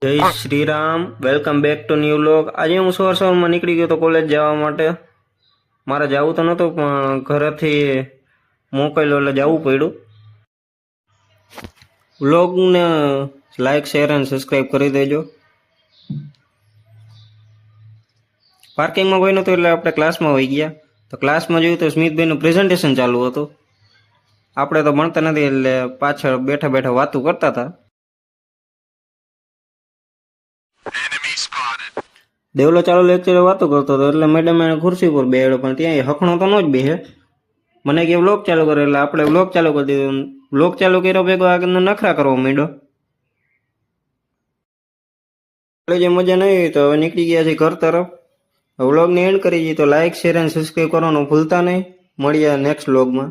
જય Shri Ram, welcome back to new vlog. આજે હું સવારમાં નીકળી ગયો તો કોલેજ જવા માટે। મારે જવું તો નહોતું પણ ઘરેથી મોકલ્યો એટલે જવું પડ્યું। વ્લોગને લાઈક શેર અને સબસ્ક્રાઈબ કરી દેજો। પાર્કિંગમાં કોઈ નહોતું એટલે આપણે ક્લાસમાં વહી ગયા। તો ક્લાસમાં જોયું તો સ્મિતભાઈનું પ્રેઝન્ટેશન ચાલુ હતું। આપણે તો ભણતા નથી એટલે પાછળ બેઠા બેઠા વાતું કરતા હતા। દેવલો ચાલુ લેક્ચર વાતો કરતો હતો એટલે મેડમ એને ખુરશી પર બેહાડ્યો પણ ત્યાં હખણો તો ન જ બેહે। મને કે વ્લોગ ચાલુ કરે એટલે આપણે વ્લોગ ચાલુ કરી દીધો। વ્લોગ ચાલુ કર્યો ભેગો આગળ નખરા કરવા માંડ્યો। જે મજા નહીં આવી તો હવે નીકળી ગયા છે ઘર તરફ। વ્લોગને એન્ડ કરી દઈએ તો લાઈક શેર અને સબસ્ક્રાઈબ કરવાનું ભૂલતા નહીં। મળીએ નેક્સ્ટ વ્લોગમાં।